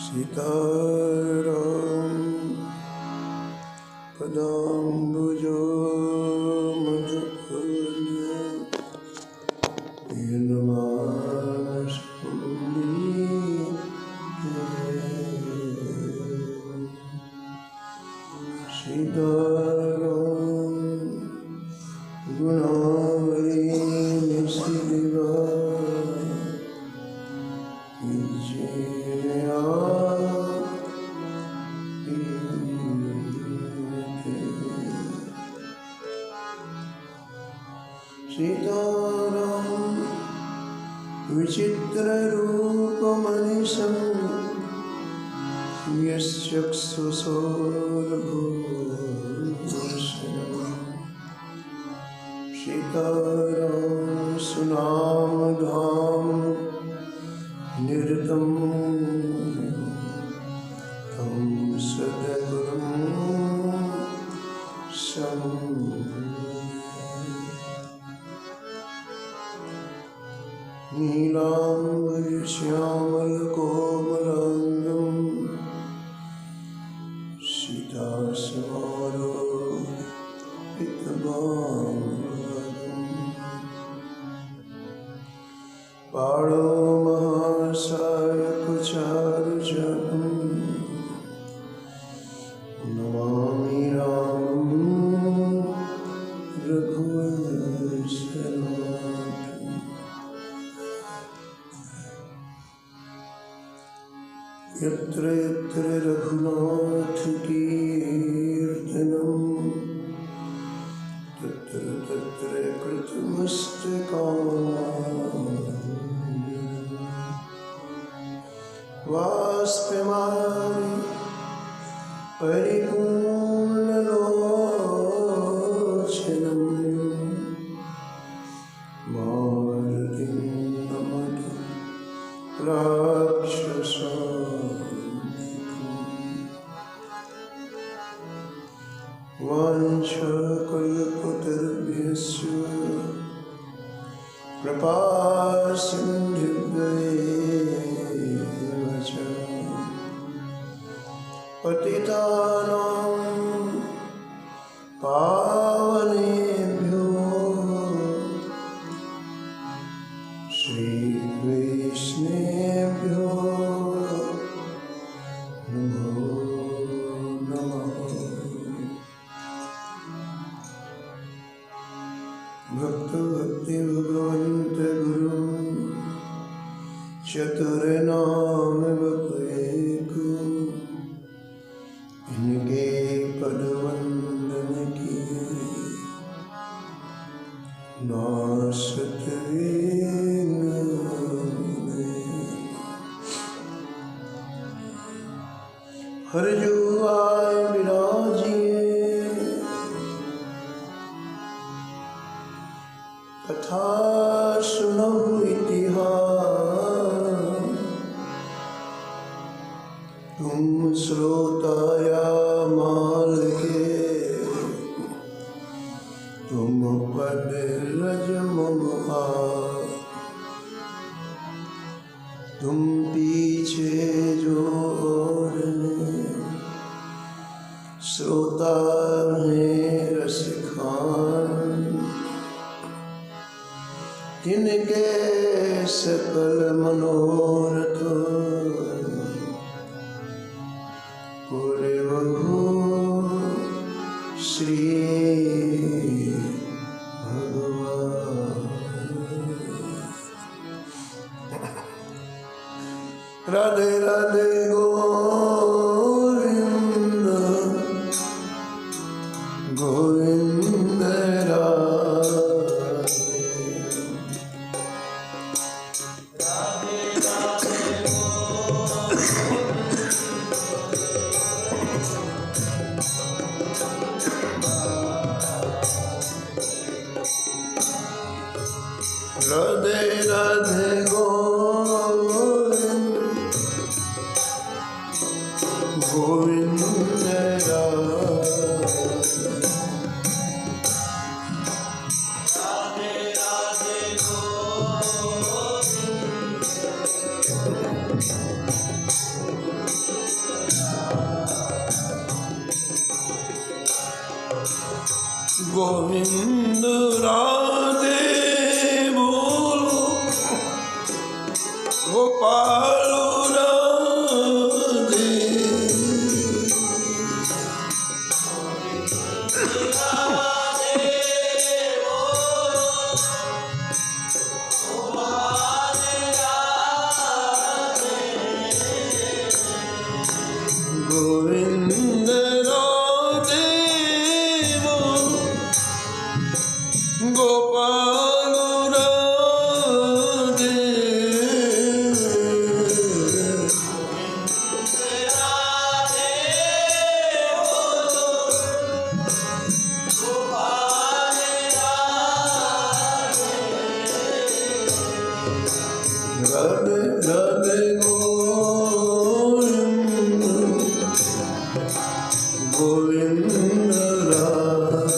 सीताराम पदाम्बुजो मधुकूल्य सीताराम गुणावली निशिदिवा सीताराम विचित्र रूप मनीषं यश्चक्षुषोर्भूषणम् सीताराम सुनाम धाम निरतं तं सद्गुरुं नीलाम्बरश्यामलकोमलाङ्गं सीतासमारोपितवान् पाणो महासायकचारुजं नमामि रामं रघुवंशनाथं। यत्र यत्र रघुनाथ कीर्तनं तत्र तत्र कृतमस्तकाञ्जलिं वाष्पमानि परिपूर्णलोचनं मारुतिं नमत राक्षसान्वितं वाञ्छाकल्पतरुभ्यश्च कृपासिन्धुभ्येव च पतितानां पावनेभ्यो श्रीवैष्णवेभ्यो नमो नमः। भक्ति भगवन्त गुरु चतुर्नाम बपैको इनके पद वंदन किए नासत हर जो आए विराजिए कथा सुनो इतिहास तुम श्रोताया माल के तुम पद रज मम तुम पीछे जो श्रोता हैं रस खान तिनके सकल मनोरथ पूरे बहू श्री भगवान। राधे राधे गोविंद गोविंद राधे राधे गोविंद गोविंद गोपाल राधे राधे राधे गोविंद गोविंद राधे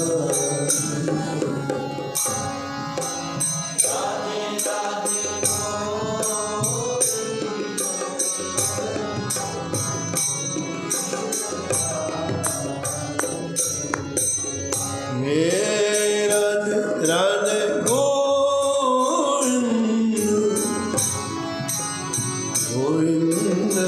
राधे गोविंद गोविंद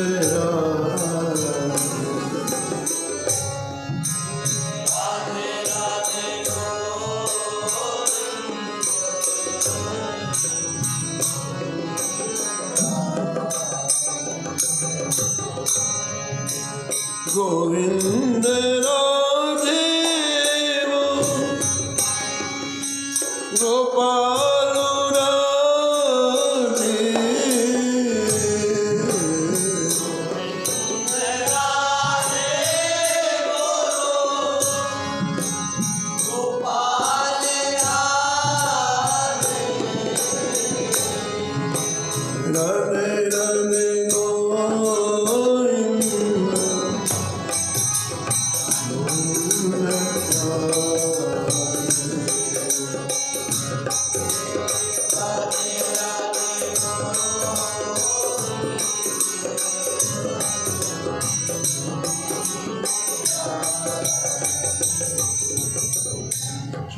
गोविंद राधे गोपाल राधे राधे राधे गोविंद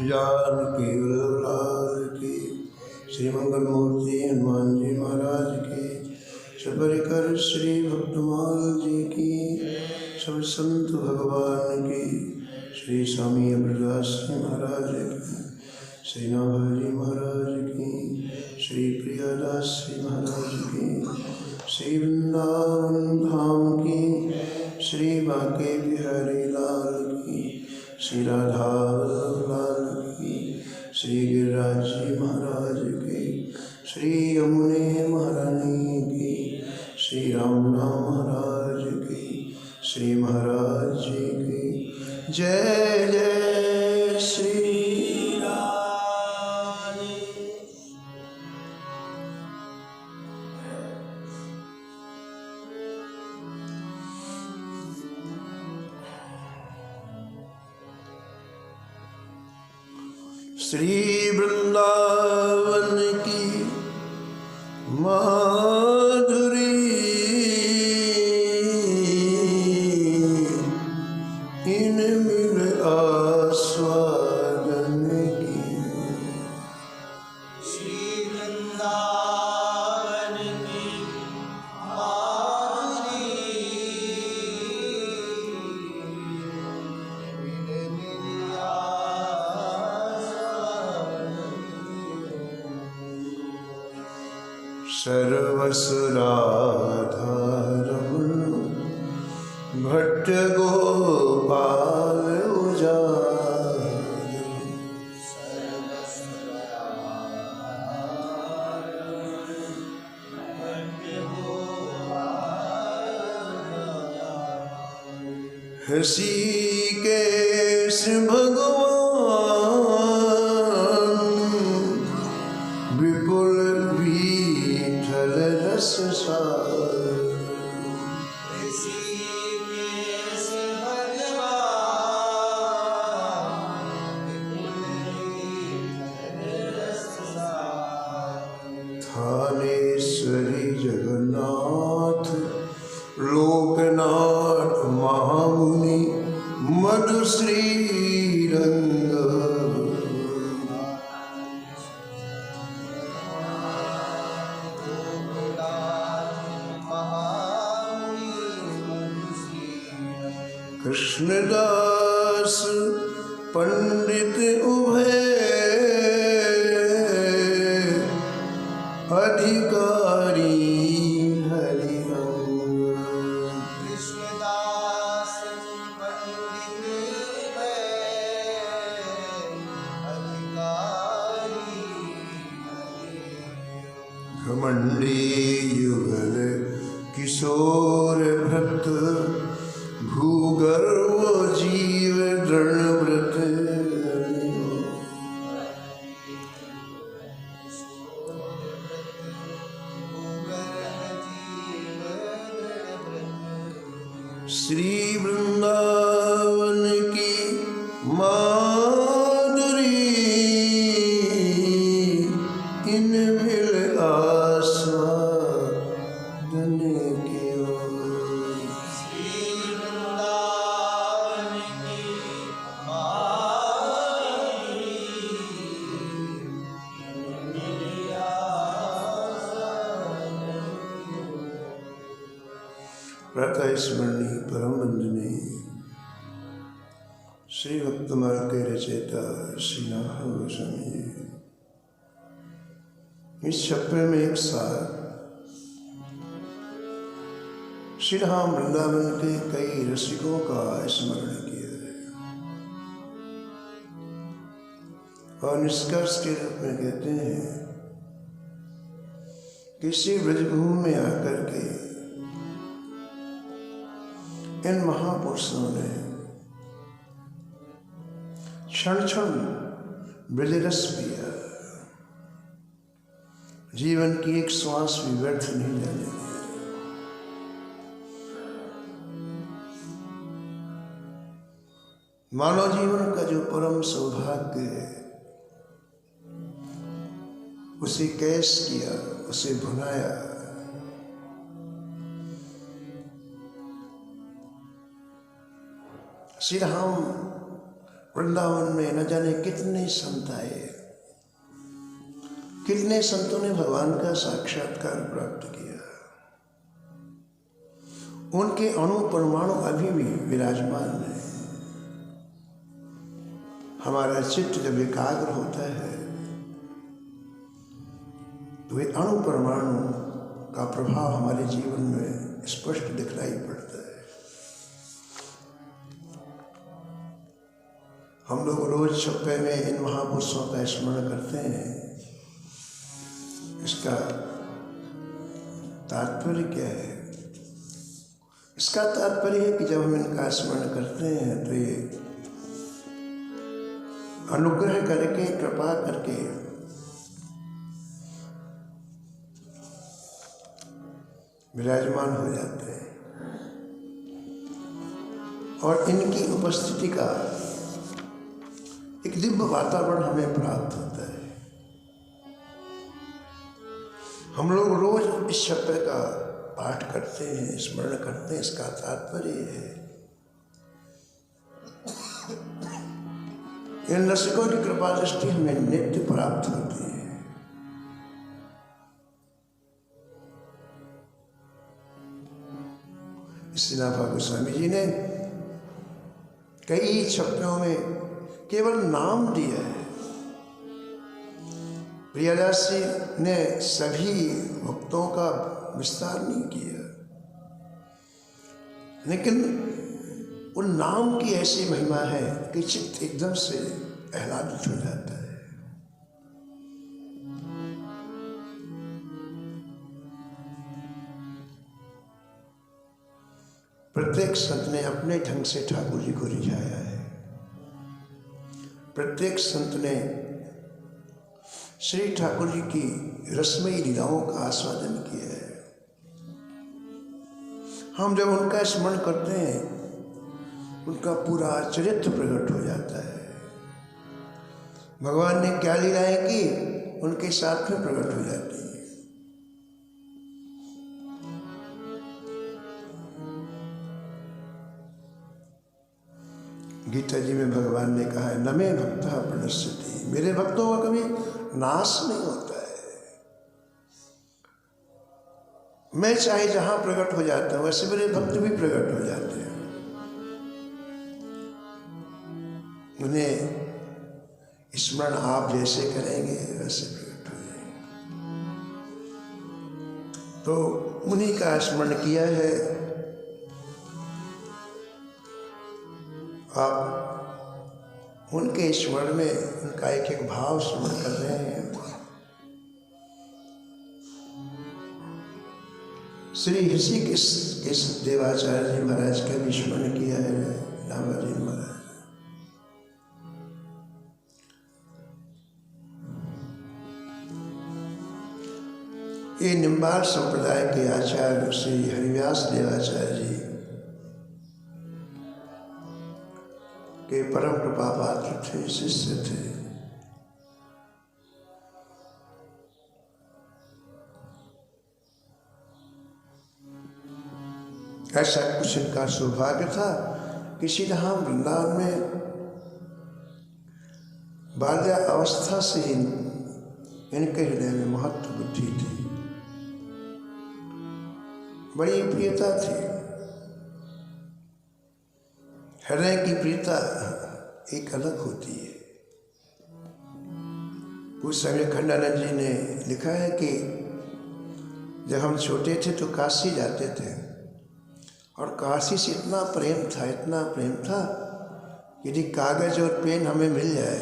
जानकी लाल की श्री मंगल मूर्ति हनुमान जी महाराज की परिकर श्री भक्तमाल जी की सब संत भगवान की श्री स्वामी अमरदास जी महाराज की श्री नाभाजी महाराज की श्री प्रियादास जी महाराज की श्री वृंदावन धाम की श्री बांके बिहारी लाल की श्री राधा वल्लभ लाल की श्री गिरिराज जी महाराज की श्री यमुने महारानी की श्री रामनाम महाराज की श्री महाराज जी की जय जय श्री राम। श्री वृंदावन की माधुरी इन मिल आस्वादन की श्री वृंदावन की माधुरी सर्वसुराधारम भट्ट गोपाल उजागर ऋषिकेश भगवान विपुल विठल रस सार ऋषिकेश भगवान थानेश्वरी जगन्नाथ लोकनाथ महामुनि मधुश्री रंग कृष्णदास पंडित उभय अधिकारी हरिहंग कृष्णदास पंडित अधिकारी घमंडी युगल किशोर भृत भूगर्भ जीव दृढ़ व्रत। श्री वृंदावन की माधुरी इन मिल आस्वादन की ओर। श्री वृंदावन की माधुरी मिली प्रातः स्मरणी परम वंदनीय श्री भक्तमाल के रचयिता श्री नारायण गोस्वामी जी इस छप्पे में एक साथ श्री राम वृंदावन के कई रसिकों का स्मरण किया है और निष्कर्ष के रूप में कहते हैं किसी ब्रजभूमि में आकर के इन महापुरुषों ने क्षण क्षण ब्रजरस पिया, जीवन की एक श्वास भी व्यर्थ नहीं जाने दी। मानव जीवन का जो परम सौभाग्य है उसे कैश किया, उसे भुनाया। श्री राम वृंदावन में न जाने कितने संत आए, कितने संतों ने भगवान का साक्षात्कार प्राप्त किया। उनके अणु परमाणु अभी भी विराजमान है। हमारा चित्त जब एकाग्र होता है तो वे अणु परमाणु का प्रभाव हमारे जीवन में स्पष्ट दिखलाई पड़ता है। हम लोग रोज छप्पे में इन महापुरुषों का स्मरण करते हैं। इसका तात्पर्य क्या है? इसका तात्पर्य है कि जब हम इनका स्मरण करते हैं तो ये अनुग्रह करके, कृपा करके विराजमान हो जाते हैं और इनकी उपस्थिति का एक दिव्य वातावरण हमें प्राप्त होता है। हम लोग रोज इस शब्द का पाठ करते हैं, स्मरण करते हैं। इसका तात्पर्य है इन रसिकों की कृपा दृष्टि हमें नित्य प्राप्त होती है। श्री नाभा गोस्वामी जी ने कई छप्पों में केवल नाम दिया है। प्रियदास जी ने सभी भक्तों का विस्तार नहीं किया, लेकिन उन नाम की ऐसी महिमा है कि चित्त एकदम से आह्लादित हो जाता है। प्रत्येक संत ने अपने ढंग से ठाकुर जी को रिझाया है। प्रत्येक संत ने श्री ठाकुर जी की रसमयी लीलाओं का आस्वादन किया है। हम जब उनका स्मरण करते हैं उनका पूरा चरित्र प्रकट हो जाता है। भगवान ने क्या लीलाएं की उनके साथ में प्रकट हो जाती है। गीता जी में भगवान ने कहा है, न मे भक्तः प्रणश्यति, मेरे भक्तों का कभी नाश नहीं होता है। मैं चाहे जहां प्रकट हो जाता हूं वैसे मेरे भक्त भी प्रकट हो जाते हैं। उन्हें स्मरण आप जैसे करेंगे वैसे प्रकट हो जाएंगे। तो उन्हीं का स्मरण किया है। आप उनके स्मरण में उनका एक एक भाव स्मरण कर रहे हैं। श्री ऋषिकेश देवाचार्य जी महाराज का भी स्मरण किया है नागार्जुन महाराज। ये निम्बार संप्रदाय के आचार्य श्री हरिव्यास देवाचार्य जी के परम कृपा पात्र थे, शिष्य थे। ऐसा कुछ इनका सौभाग्य था कि सीधाम वृंदावन में बाल्यावस्था से ही इनके हृदय में महत्व बुद्धि थी, बड़ी प्रियता थी। हृदय की प्रियता एक अलग होती है। उस समय खंडानंद जी ने लिखा है कि जब हम छोटे थे तो काशी जाते थे और काशी से इतना प्रेम था, यदि कागज और पेन हमें मिल जाए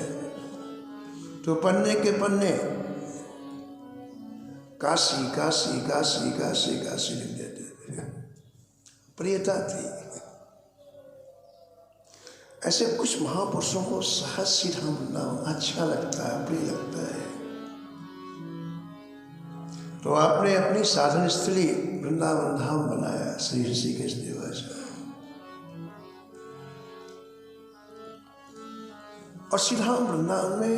तो पन्ने के पन्ने काशी काशी काशी काशी काशी लिख देते थे। प्रियता थी। ऐसे कुछ महापुरुषों को सहज श्रीराम नाम अच्छा लगता है, प्रिय लगता है। तो आपने अपनी साधन स्थली वृंदावन धाम बनाया श्री ऋषिकेश देवाचार्य। और श्रीधाम वृंदावन में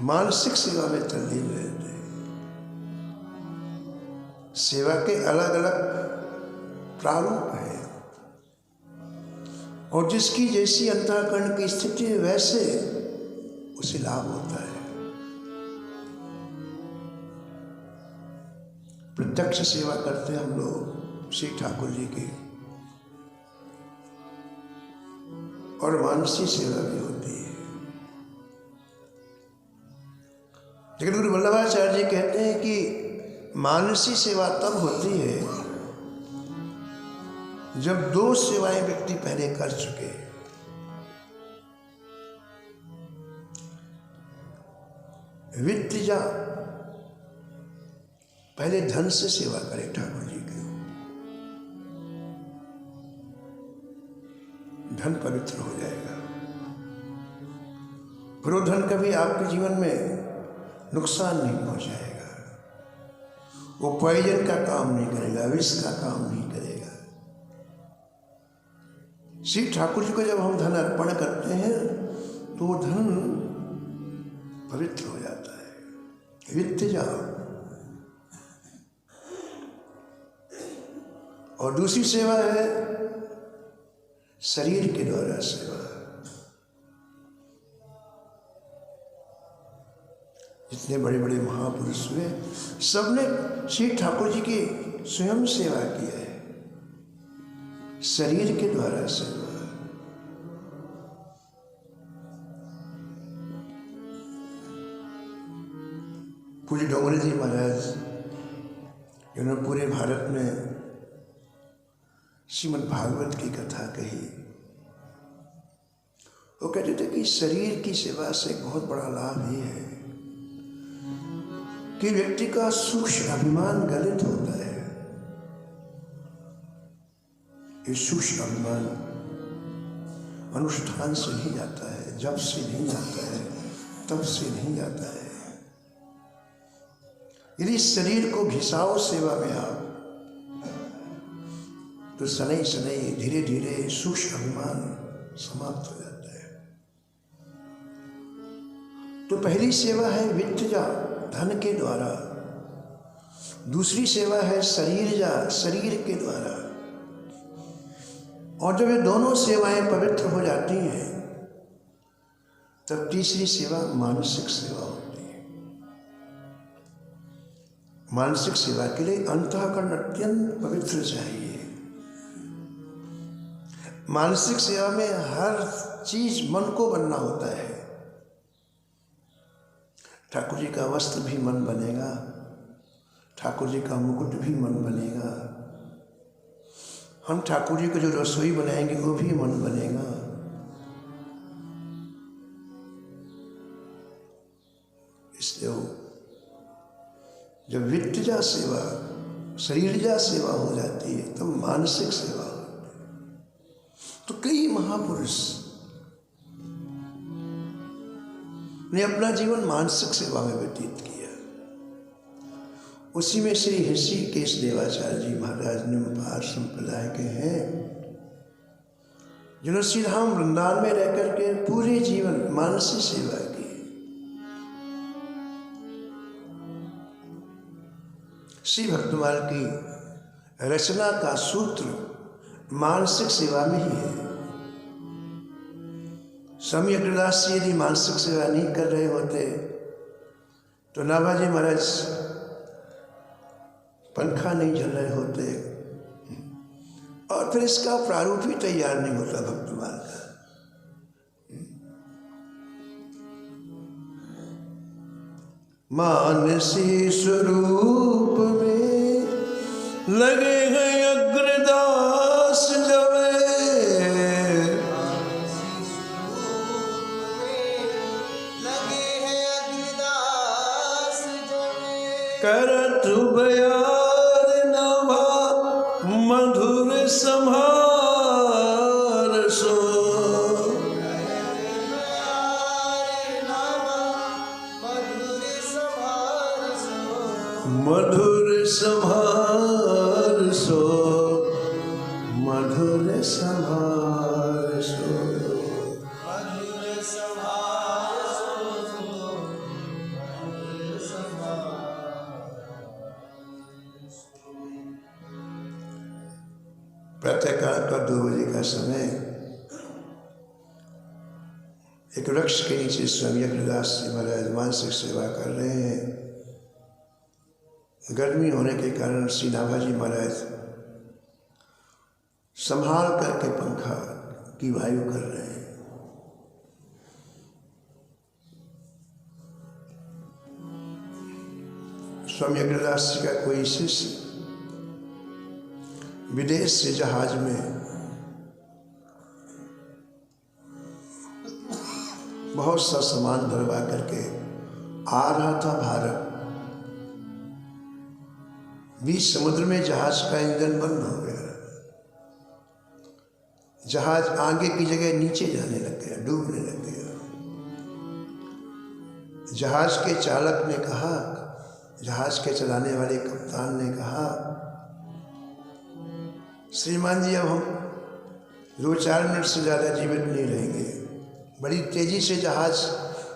मानसिक सेवा में तल्लीन रहते। सेवा के अलग अलग प्रारूप हैं और जिसकी जैसी अंतःकरण की स्थिति है वैसे उसे लाभ होता है। प्रत्यक्ष सेवा करते हैं हम लोग श्री ठाकुर जी की, और मानसी सेवा भी होती है। लेकिन गुरु वल्लभाचार्य जी कहते हैं कि मानसी सेवा तब होती है जब दो सेवाएं व्यक्ति पहले कर चुके। वित्तजा, पहले धन से सेवा करे ठाकुर जी की, धन पवित्र हो जाएगा। फिर वो धन कभी आपके जीवन में नुकसान नहीं पहुंचाएगा, वो पॉइजन का काम नहीं करेगा, विष का काम नहीं करेगा। श्री ठाकुर जी को जब हम धन अर्पण करते हैं तो वो धन पवित्र हो जाता है। वित्तजा। और दूसरी सेवा है शरीर के द्वारा सेवा। जितने बड़े बड़े महापुरुष हुए सबने श्री ठाकुर जी की स्वयं सेवा की है, शरीर के द्वारा सेवा। पूज्य डोंगरी जी महाराज जिन्होंने पूरे भारत में श्रीमद् भागवत की कथा कही, वो कहते थे कि शरीर की सेवा से एक बहुत बड़ा लाभ ये है कि व्यक्ति का सूक्ष्म अभिमान गलित होता है। ये सूक्ष्म अभिमान अनुष्ठान से नहीं जाता है, जब से नहीं जाता है, तब से नहीं जाता है। यदि शरीर को घिसाओ सेवा में आप, तो शनै शनै धीरे धीरे सूक्ष्म अभिमान समाप्त हो जाता है। तो पहली सेवा है वित्तजा, धन के द्वारा। दूसरी सेवा है शरीरजा, शरीर के द्वारा। और जब ये दोनों सेवाएं पवित्र हो जाती हैं तब तीसरी सेवा मानसिक सेवा होती है। मानसिक सेवा के लिए अंतःकरण अत्यंत पवित्र चाहिए। मानसिक सेवा में हर चीज मन को बनना होता है। ठाकुर जी का वस्त्र भी मन बनेगा, ठाकुर जी का मुकुट भी मन बनेगा, हम ठाकुर जी को जो रसोई बनाएंगे वो भी मन बनेगा। इसलिए जब वित्तजा सेवा, शरीरजा सेवा हो जाती है तो मानसिक सेवा होती है। तो कई महापुरुष ने अपना जीवन मानसिक सेवा में व्यतीत किया। उसी में श्री ऋषिकेश देवाचार्य जी महाराज निम्बार संप्रदाय के हैं, जिन्होंने श्री धाम वृंदावन में रह करके पूरे जीवन मानसिक सेवा की। श्री भक्तमाल की रचना का सूत्र मानसिक सेवा में ही है। स्वामी अग्रदास जी यदि मानसिक सेवा नहीं कर रहे होते तो नाभाजी महाराज पंखा नहीं झल रहे होते और फिर इसका प्रारूप ही तैयार नहीं होता भक्तमाल का। मानसी स्वरूप में लगे हैं अग्रदास जवे, करत बयार नवा मधुर संहार सो, मधुर संहार सो, मधुर संहार सो। प्रातःकाल का 2 बजे का समय एक वृक्ष के नीचे स्वामी अग्रदास जी महाराज मानसिक सेवा कर रहे हैं। गर्मी होने के कारण श्री नाभाजी महाराज संभाल करके पंखा की वायु कर रहे हैं। स्वामी अग्रदास जी का कोई शिष्य विदेश से जहाज में बहुत सा सामान भरवा करके आ रहा था भारत। बीच समुद्र में जहाज का इंजन बंद हो गया। जहाज आगे की जगह नीचे जाने लग गया, डूबने लग गया। जहाज के चालक ने कहा, जहाज के चलाने वाले कप्तान ने कहा, श्रीमान जी अब हम 2-4 मिनट से ज़्यादा जीवित नहीं रहेंगे। बड़ी तेजी से जहाज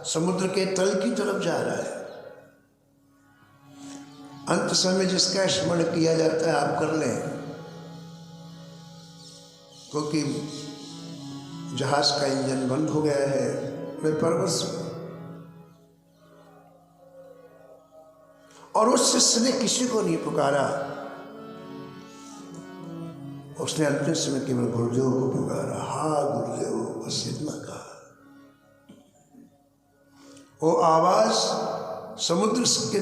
समुद्र के तल की तरफ जा रहा है। अंत समय जिसका स्मरण किया जाता है आप कर लें, क्योंकि जहाज का इंजन बंद हो गया है। मैं परवश हूं। और उस शिष्य ने किसी को नहीं पुकारा। उसने अंतिम समय केवल गुरुदेव को पुकारा, हा गुरुदेव, बस इतना कहा। वो आवाज समुद्र के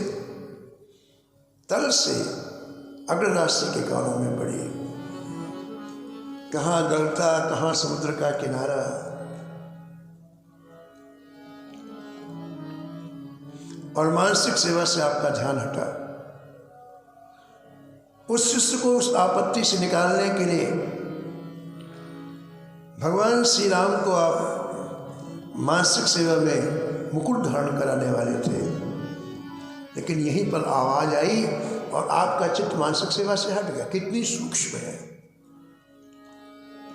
तल से अग्रदास जी के कानों में पड़ी। कहाँ गलता, कहाँ समुद्र का किनारा। और मानसिक सेवा से आपका ध्यान हटा। उस शिष्य को उस आपत्ति से निकालने के लिए भगवान श्री राम को आप मानसिक सेवा में मुकुट धारण कराने वाले थे, लेकिन यहीं पर आवाज आई और आपका चित्त मानसिक सेवा से हट गया। कितनी सूक्ष्म है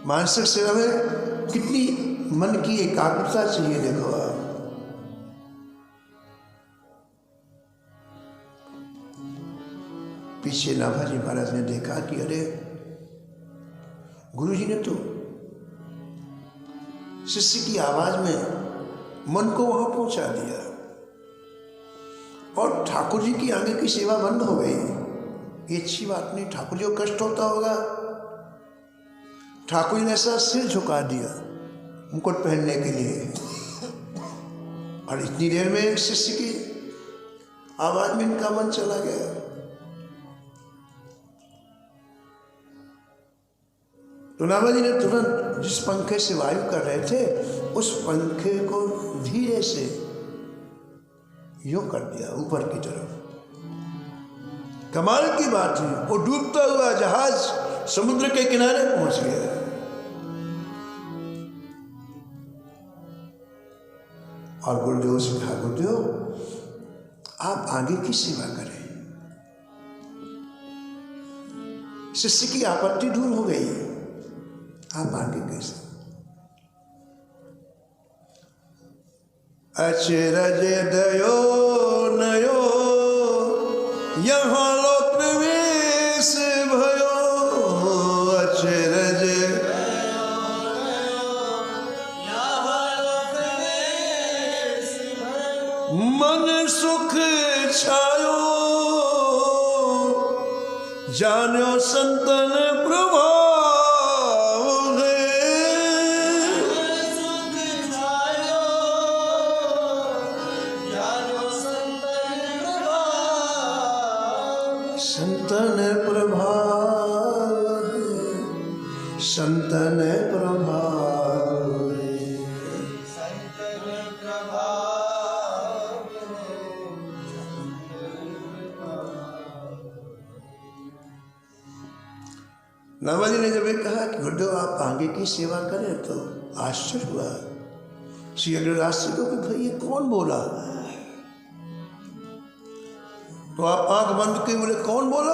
मानसिक सेवा में, कितनी मन की एकाग्रता चाहिए। देखो आप, पीछे नाभाजी महाराज ने देखा कि अरे गुरुजी ने तो शिष्य की आवाज में मन को वहां पहुंचा दिया और ठाकुर जी की आगे की सेवा बंद हो गई। ये अच्छी बात नहीं। ठाकुर जी को कष्ट होता होगा। ठाकुर जी ने ऐसा सिर झुका दिया मुकुट पहनने के लिए, और इतनी देर में शिष्य की आवाज में इनका मन चला गया। तो नाभाजी ने तुरंत जिस पंखे से वायु कर रहे थे उस पंखे को धीरे से यूं कर दिया ऊपर की तरफ। कमाल की बात हुई, वो डूबता हुआ जहाज समुद्र के किनारे पहुंच गया। और गुरुदेव से कहा, गुरुदेव आप आगे की सेवा करें। शिष्य की आपत्ति दूर हो गई, आप आगे कैसे? अचरज दयो नयो यहाँ लो प्रवेश भयो, अचरज मन सुख छायो, जान्यो संतन प्रभाव है। संतन प्रभाव है, संतन प्रभाव है। नामाजी ने जब ये कहा कि गुरुदेव आप आगे की सेवा करें, तो आश्चर्य हुआ श्री अग्रराज को कि भाई ये कौन बोला? तो आप आंख बंद किए, बोले कौन बोला?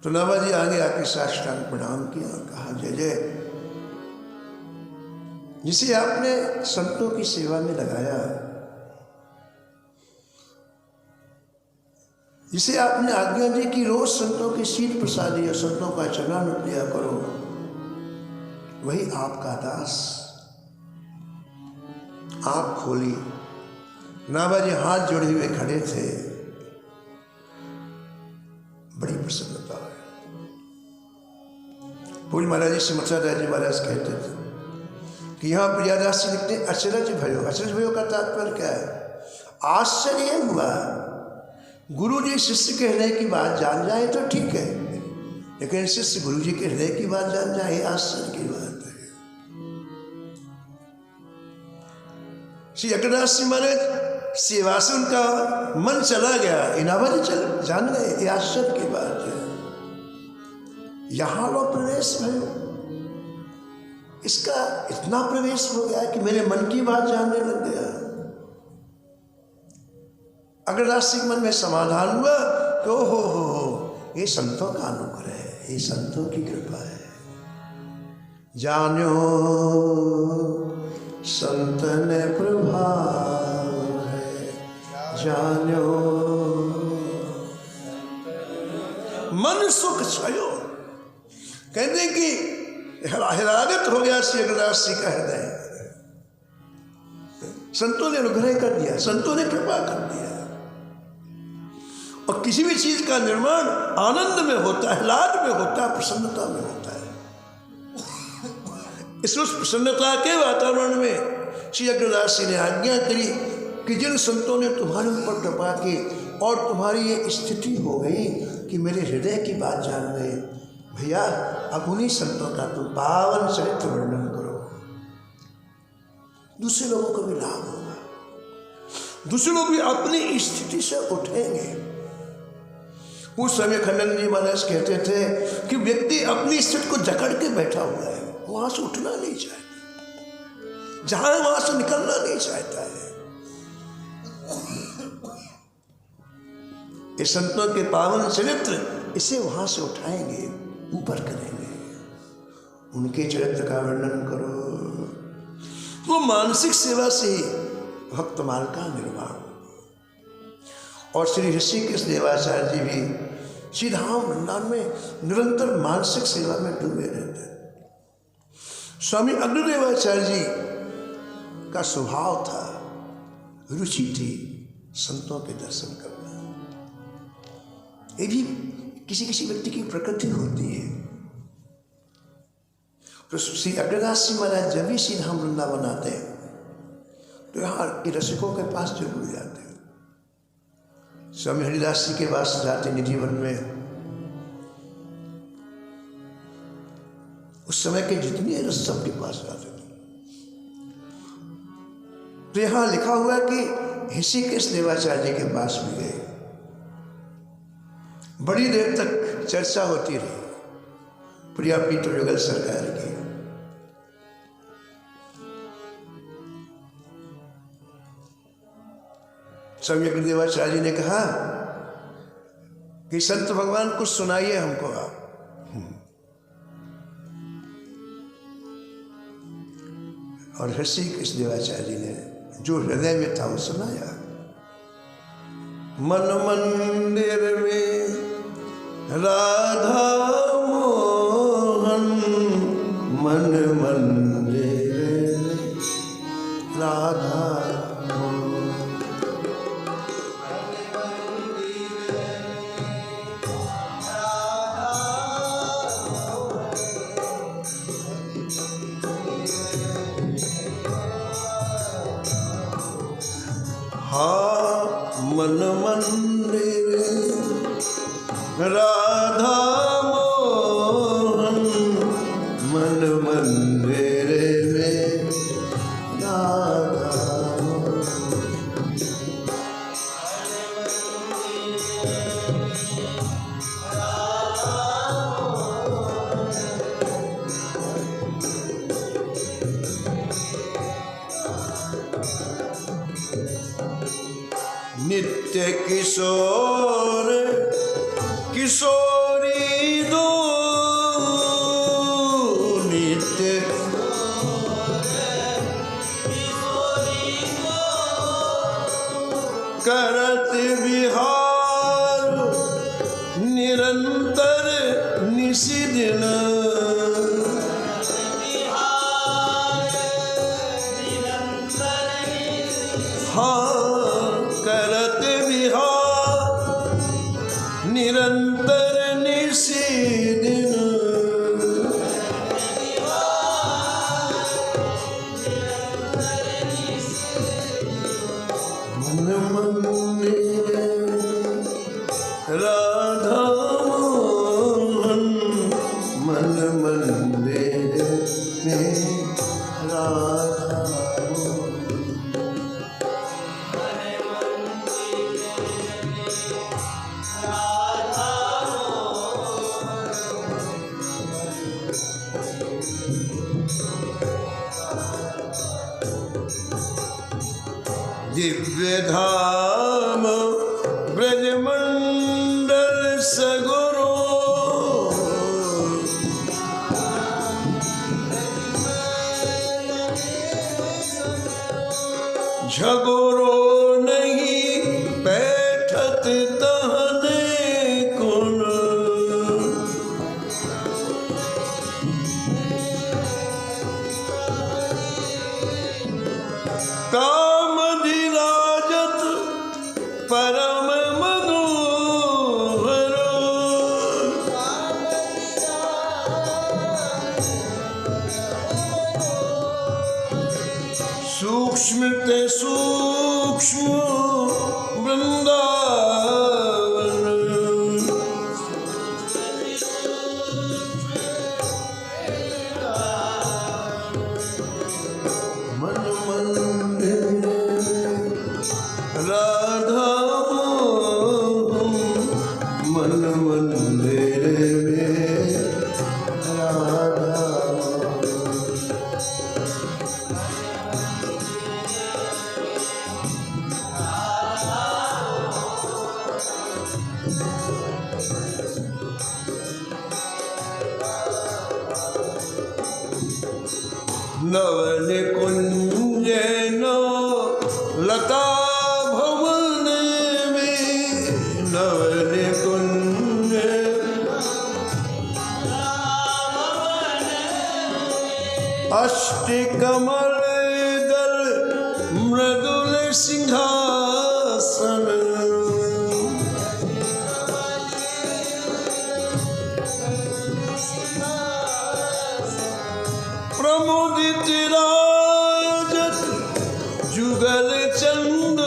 तो नामाजी आगे आके साष्टांग प्रणाम किया और कहा, जय जय, जिसे आपने संतों की सेवा में लगाया, जिसे आपने आज्ञा दी कि रोज संतों की शील प्रसादी और संतों का चरणामृत लिया करो, वही आपका दास। आंख खोली, नाभाजी हाथ जोड़े हुए खड़े थे, बड़ी प्रसन्नता है। पूज्य महाराज जी सिमरसादास जी महाराज कहते थे कि यहाँ प्रियादास जी लिखते अचरज भयो। अचरज भयो का तात्पर्य क्या है? आश्चर्य हुआ। गुरु जी शिष्य के हृदय की बात जान जाए तो ठीक है, लेकिन शिष्य गुरु जी के हृदय की बात जान जाए, आश्चर्य की बात है। श्री अग्रदास जी महाराज सेवा से उनका मन चला गया, इनावरी चल जान गए, ये आश्चर्य की बात है। यहाँ लो प्रवेश भयो, इसका इतना प्रवेश हो गया कि मेरे मन की बात जानने लग गया। अग्रदास जी के मन में समाधान हुआ तो हो ये संतों का अनुग्रह है, ये संतों की कृपा है। जान्यो संतन प्रभाव है, जान्यो मन सुख छायो। कहते कि हिरागत हो गया श्री अग्रदास जी का हृदय। संतों ने अनुग्रह कर दिया, संतों ने कृपा कर दिया। और किसी भी चीज का निर्माण आनंद में होता है, लाड में होता है, प्रसन्नता में होता है। इस उस प्रसन्नता के वातावरण में श्री अग्रदास जी ने आज्ञा करी कि जिन संतों ने तुम्हारे ऊपर कृपा की और तुम्हारी ये स्थिति हो गई कि मेरे हृदय की बात जान गए, भैया अब उन्हीं संतों का तुम पावन चरित्र वर्णन करो, दूसरे लोगों को भी लाभ होगा, दूसरे लोग भी अपनी स्थिति से उठेंगे। उस समय खंडन जी महाराज कहते थे कि व्यक्ति अपनी स्थिति को जकड़ के बैठा हुआ है, वहां से उठना नहीं चाहता, जहां है वहां से निकलना नहीं चाहता है। इस संतों के पावन चरित्र इसे वहां से उठाएंगे, ऊपर करेंगे। उनके चरित्र का वर्णन करो, वो मानसिक सेवा से भक्तमाल का निर्माण। और श्री ऋषिकेश देवाचार्य जी भी श्री धाम वृंदावन में निरंतर मानसिक सेवा में डूबे रहते। स्वामी अग्रदेवाचार्य जी का स्वभाव था, रुचि थी संतों के दर्शन करना। ये भी किसी किसी व्यक्ति की प्रकृति होती है। तो श्री अग्रदास जी महाराज जब भी श्री धाम वृंदावन आते तो यहाँ के रसिकों के पास जरूर जाते। स्वामी हरिदास जी के पास जाते निधिवन में। उस समय के जितने रस सबके पास जाते थे। तो यहाँ लिखा हुआ कि ऋषिकेश देवाचार्य जी के पास भी गए। बड़ी देर तक चर्चा होती रही प्रियापीठ युगल सरकार की। सम्यक देवाचार्य जी ने कहा कि संत भगवान कुछ सुनाइए हमको आप। और ऋषि कृष्ण देवाचार्य जी ने जो हृदय में था वो सुनाया। मन मंदिर में राधा मोहन, मन मंदिर में राधा मोहन। हाँ मन मंदिर राधा मोहन, मन मंदिर में राधा मोहन। नित्य किशोर किशोरी दो, नित्य करत विहार निरंतर निशिदिन। हाँ करत विहार निरंतर निशिदिन। मन मंदिर राधा मोहन, मन मंदिर में राधा मोहन। दिव्य धाम ब्रजमंडल सगुरो, झगुरो नहीं बैठत तहने कुन। काम दिराजत परम मनोहर, सूक्ष्म ते सूक्ष्म वृंदावन। मन मंदिर राधा मोहन, मन मंदिर में राधा मोहन। नवन कुंज लता भवन में, नवन कुंज अष्ट कमल दल मृदुल सिंहासन। प्रमुदित राजत जुगल चंद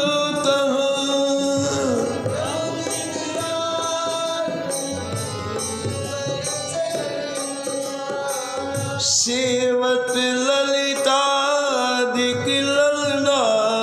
सेवत ललिता दिक ललनागन।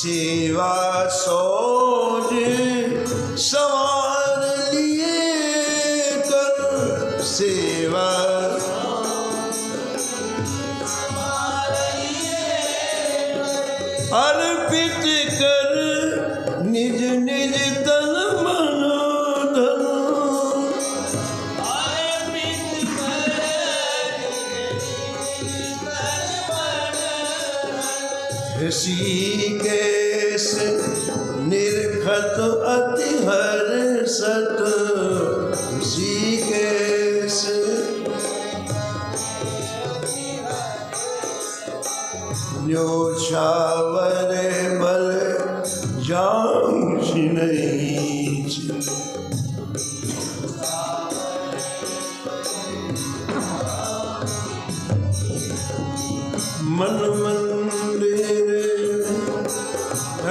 सेवा सोज सवार लिए कर सेवा अर्पित कर निज निज तन मन धन ऋषिकेश निर्खत अति हर्षत ऋषिकेश न्योछावर बल जांच नहीं मन मंदिर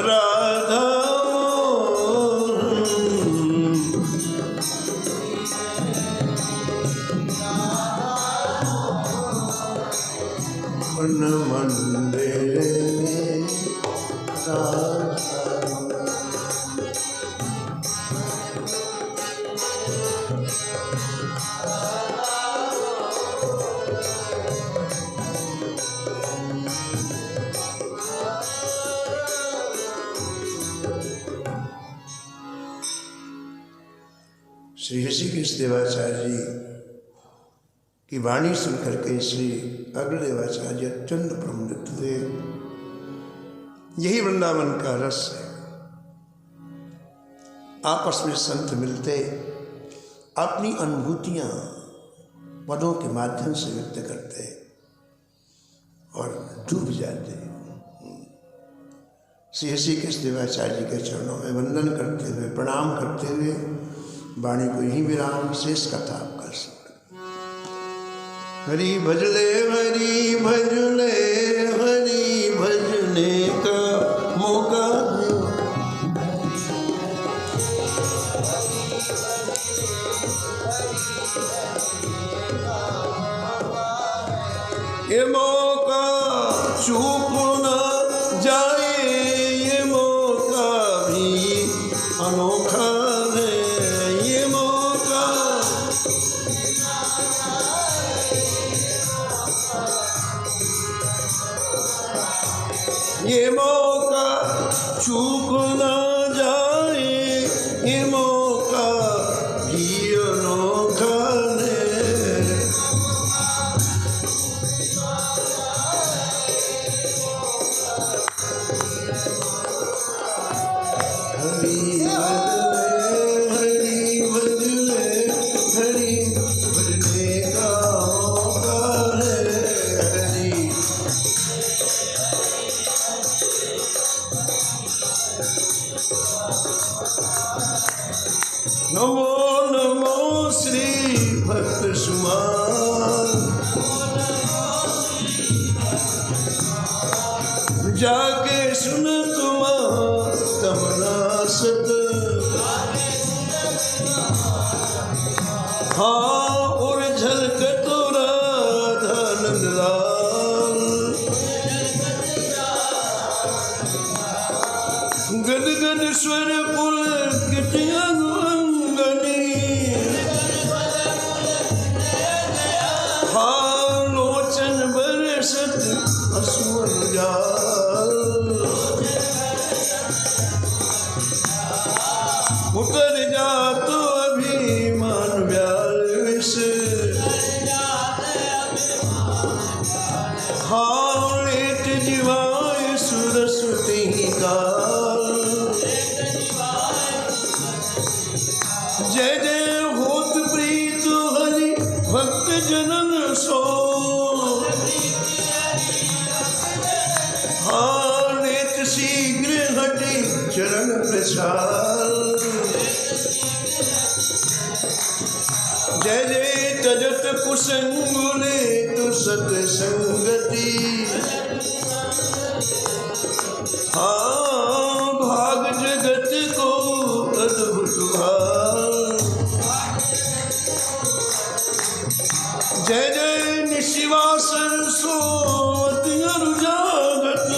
राधा मन मंदिर राधा श्री ऋषिकेश देवाचार्य जी की वाणी सुनकर के श्री अग्रदेवाचार्य अत्यंत प्रमुदित हुए। यही वृंदावन का रस है। आपस में संत मिलते अपनी अनुभूतियां पदों के माध्यम से व्यक्त करते और डूब जाते। श्री ऋषिकेश देवाचार्य के चरणों में वंदन करते हुए प्रणाम करते हुए वाणी को यही विराम, शेष कथा आप कर सकते। हरि भजले हरि भजले हरि भजने का मौका दो। ये मौका चूक न जाए, ये मौका भी अनोखा है। ये मौका चूक ना जाए, ये मौका भी अनोखा है। हरि भजले हरि भजने का मौका है। हरि नमो नमो श्री भक्त सुमान, जाके सुन तुम तमना सत। हाँ और झलक तो राधा नंदलाल, गद गद स्वर पुल कितिया लोचन बरसत असुर जाल। उतर जा तो अभिमान व्याल विष, हाँ लेट जीवाय सुरसुति काल। जय जय होत प्रीत हरि भक्त जनन सो, हाँ नेत शीघ्र हटि चरण प्रसार। जय जय तजत कुसंगुले तु सत्संगति, हाँ भाग जगत को अद्भुत भाग। जय जय निशिवासन सोत अनुजागत,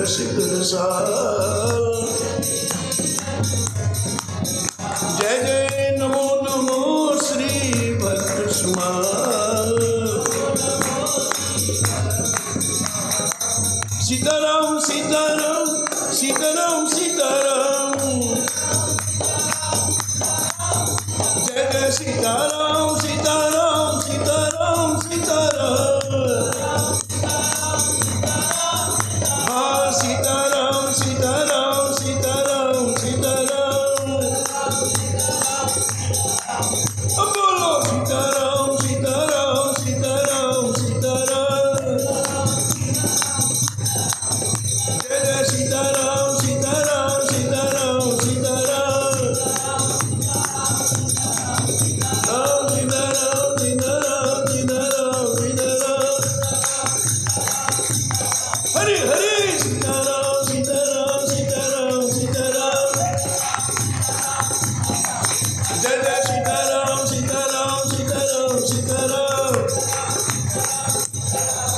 रसिक रसाल। जय जय नमो नमो श्री भक्त सुमाल। सीताराम सीताराम सीताराम सीताराम, जय जय सीताराम सीताराम सीताराम सीताराम। हाँ सीताराम सीताराम सीताराम सीताराम, अब बोलो सीताराम सीताराम सीताराम सीताराम। जय जय सीताराम सीताराम सीताराम सीताराम, राम सीताराम सीताराम सीताराम सीताराम। हरि हरि